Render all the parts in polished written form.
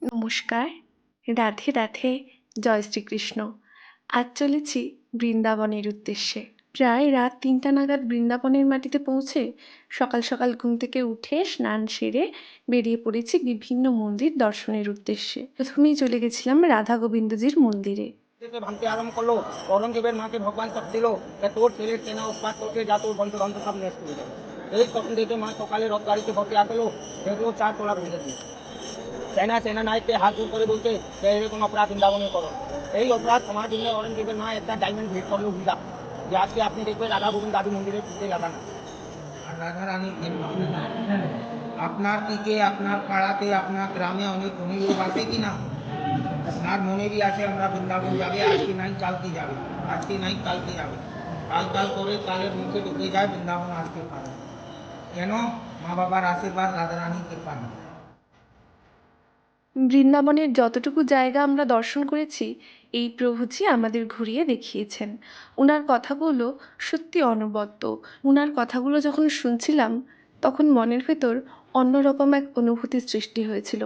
নমস্কার, রাধে রাধে, জয় শ্রীকৃষ্ণ। আজ চলেছি বৃন্দাবনের উদ্দেশ্যে। প্রায় রাত ৩টা নাগাদ বৃন্দাবনের মাটিতে পৌঁছে সকাল সকাল ঘুম থেকে উঠে স্নান সেরে বেরিয়ে পড়েছি বিভিন্ন মন্দির দর্শনের উদ্দেশ্যে। প্রথমেই চলে গেছিলাম রাধা গোবিন্দজির মন্দিরে। থেকে ভাঙতে আরম্ভ করলো। ঔরঙ্গজেবের মাকে ভগবান সব দিল, তোর ছেলের সেনা উৎপাত করতে যা তোর বংশধর সব নষ্ট হয়ে যাবে। এই তখন দেখে মা সকালে রথ গাড়িতে ভর্তি আসলো, দেখলো 4 তোলা ভেঙে দিয়ে সেনা নায়ককে হাত জোর করে বলছে যে এরকম অপরাধ বৃন্দাবনে করো। এই অপরাধ সমাজ জন্য ঔরঙ্গজেবের মা একটা ডায়মন্ড ভেট করলো উল্টা, যে আজকে আপনি দেখবেন রাধা গোবিন্দ দাদু মন্দিরে পুজো লাগানো। আর রাধা রানী আপনার দিকে আপনার পাড়াতে আপনার গ্রামে অনেক ধনী লোক আছে কিনা? আপনার মনেরই আছে আমরা বৃন্দাবন যাবে, আজকে নাই কালকে যাবে, আজকে নাই কালকে যাবে, কাল কাল করে কালের মুখে ঢুকে যায়, বৃন্দাবন আসতে পারে কেন? মা বাবার আশীর্বাদ, রাধারানীর কৃপা না। বৃন্দাবনের যতটুকু জায়গা আমরা দর্শন করেছি এই প্রভুজি আমাদের ঘুরিয়ে দেখিয়েছেন। ওনার কথাগুলো সত্যি অনবদ্য। ওনার কথাগুলো যখন শুনছিলাম তখন মনের ভেতর অন্যরকম এক অনুভূতির সৃষ্টি হয়েছিল।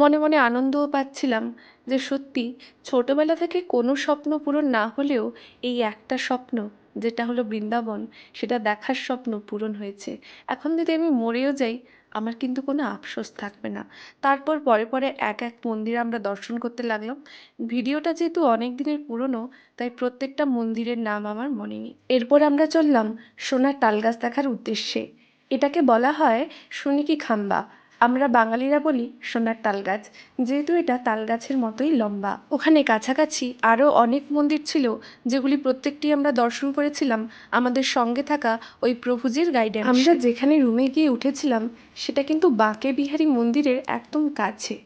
মনে মনে আনন্দও পাচ্ছিলাম যে সত্যি ছোটবেলা থেকে কোনো স্বপ্ন পূরণ না হলেও এই একটা স্বপ্ন, যেটা হলো বৃন্দাবন, সেটা দেখার স্বপ্ন পূরণ হয়েছে। এখন যদি আমি মরেও যাই আমার কিন্তু কোনো আফসোস থাকবে না। তারপর পরে পরে এক এক মন্দির আমরা দর্শন করতে লাগলাম। ভিডিওটা যেহেতু অনেক দিনের পুরনো তাই প্রত্যেকটা মন্দিরের নাম আমার মনে নেই। এরপর আমরা চললাম সোনার তালগাছ দেখার উদ্দেশ্যে। এটাকে বলা হয় সোনিকি খাম্বা। আমরা বাঙালিরা বলি সোনার তালগাছ, যেহেতু এটা তালগাছের মতোই লম্বা। ওখানে কাছাকাছি আরও অনেক মন্দির ছিল, যেগুলি প্রত্যেকটি আমরা দর্শন করেছিলাম আমাদের সঙ্গে থাকা ওই প্রভুজির গাইডেন্স। আমরা যেখানে রুমে গিয়ে উঠেছিলাম সেটা কিন্তু বাঁকে বিহারী মন্দিরের একদম কাছে,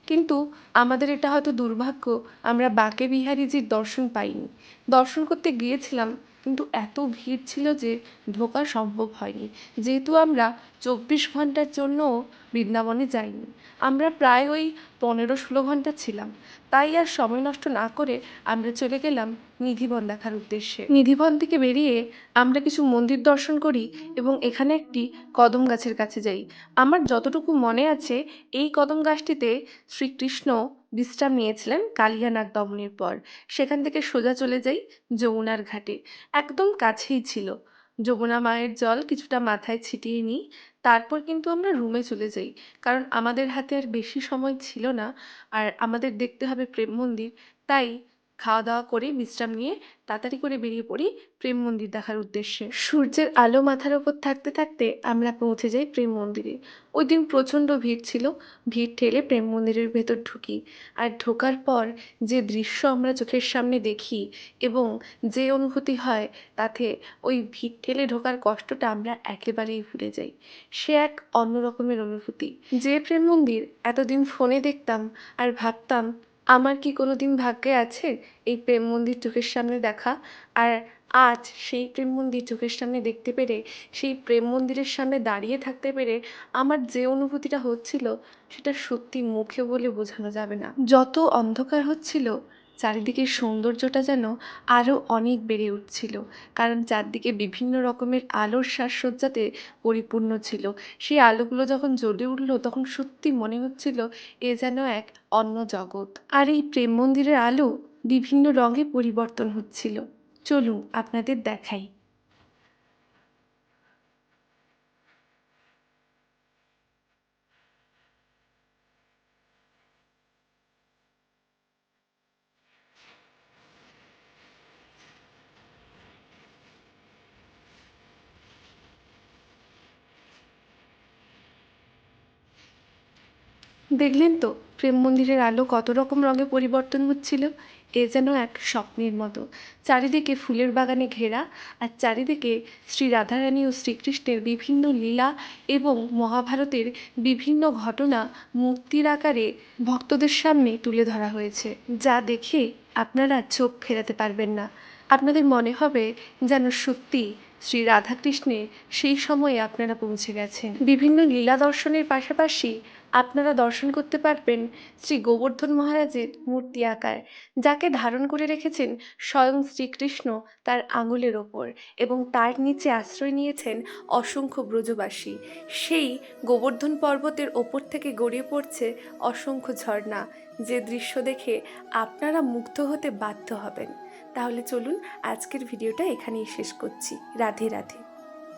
কিন্তু আমাদের এটা হয়তো দুর্ভাগ্য আমরা বাঁকে বিহারীজির দর্শন পাইনি। দর্শন করতে গিয়েছিলাম কিন্তু এত ভিড় ছিল যে ঢোকা সম্ভব হয়নি, যেহেতু আমরা 24 ঘন্টার জন্যও বৃন্দাবনে যাইনি। আমরা প্রায় ওই 15-16 ঘন্টা ছিলাম। তাই আর সময় নষ্ট না করে আমরা চলে গেলাম নিধিবন দেখার উদ্দেশ্যে। নিধিবন থেকে বেরিয়ে আমরা কিছু মন্দির দর্শন করি এবং এখানে একটি কদম গাছের কাছে যাই। আমার যতটুকু মনে আছে এই কদম গাছটিতে শ্রীকৃষ্ণ বিশ্রাম নিয়েছিলেন কালিয়ানাগ দমনের পর। সেখান থেকে সোজা চলে যাই যমুনার ঘাটে। একদম কাছেই ছিল। যমুনা মায়ের জল কিছুটা মাথায় ছিটিয়ে নিই, তারপর কিন্তু আমরা রুমে চলে যাই, কারণ আমাদের হাতে আর বেশি সময় ছিল না আর আমাদের দেখতে হবে প্রেম মন্দির। তাই খাওয়া দাওয়া করে বিশ্রাম নিয়ে তাড়াতাড়ি করে বেরিয়ে পড়ি প্রেম মন্দির দেখার উদ্দেশ্যে। সূর্যের আলো মাথার ওপর থাকতে থাকতে আমরা পৌঁছে যাই প্রেম মন্দিরে। ওই দিন প্রচণ্ড ভিড় ছিল। ভিড় ঠেলে প্রেম মন্দিরের ভেতর ঢুকি, আর ঢোকার পর যে দৃশ্য আমরা চোখের সামনে দেখি এবং যে অনুভূতি হয় তাতে ওই ভিড় ঠেলে ঢোকার কষ্টটা আমরা একেবারেই ভুলে যাই। সে এক অন্য রকমের অনুভূতি। যে প্রেম মন্দির এতদিন ফোনে দেখতাম আর ভাবতাম আমার কি কোনো দিন ভাগ্যে আছে এই প্রেম মন্দির চোখের সামনে দেখা, আর আজ সেই প্রেম মন্দির চোখের সামনে দেখতে পেরে, সেই প্রেম মন্দিরের সামনে দাঁড়িয়ে থাকতে পেরে আমার যে অনুভূতিটা হচ্ছিল সেটা সত্যি মুখে বলে বোঝানো যাবে না। যত অন্ধকার হচ্ছিল চারিদিকের সৌন্দর্যটা যেন আরও অনেক বেড়ে উঠছিল, কারণ চারদিকে বিভিন্ন রকমের আলোর সাজসজ্জাতে পরিপূর্ণ ছিল। সেই আলোগুলো যখন জ্বলে উঠল তখন সত্যি মনে হচ্ছিল এ যেন এক অন্য জগৎ। আর এই প্রেম মন্দিরের আলো বিভিন্ন রঙে পরিবর্তন হচ্ছিল। চলুন আপনাদের দেখাই। দেখলেন তো প্রেম মন্দিরের আলো কত রকম রঙে পরিবর্তন হচ্ছিল। এ যেন এক স্বপ্নের মতো। চারিদিকে ফুলের বাগানে ঘেরা, আর চারিদিকে শ্রী রাধারানী ও শ্রীকৃষ্ণের বিভিন্ন লীলা এবং মহাভারতের বিভিন্ন ঘটনা মূর্তির আকারে ভক্তদের সামনে তুলে ধরা হয়েছে, যা দেখে আপনারা চোখ ফেরাতে পারবেন না। আপনাদের মনে হবে যেন সত্যি শ্রী রাধাকৃষ্ণের সেই সময়ে আপনারা পৌঁছে গেছেন। বিভিন্ন লীলা দর্শনের পাশাপাশি আপনারা দর্শন করতে পারবেন শ্রী গোবর্ধন মহারাজের মূর্তি আকার, যাকে ধারণ করে রেখেছেন স্বয়ং শ্রীকৃষ্ণ তার আঙুলের ওপর, এবং তার নিচে আশ্রয় নিয়েছেন অসংখ্য ব্রজবাসী। সেই গোবর্ধন পর্বতের ওপর থেকে গড়িয়ে পড়ছে অসংখ্য ঝর্ণা, যে দৃশ্য দেখে আপনারা মুগ্ধ হতে বাধ্য হবেন। তাহলে চলুন আজকের ভিডিওটা এখানেই শেষ করছি। রাধে রাধে।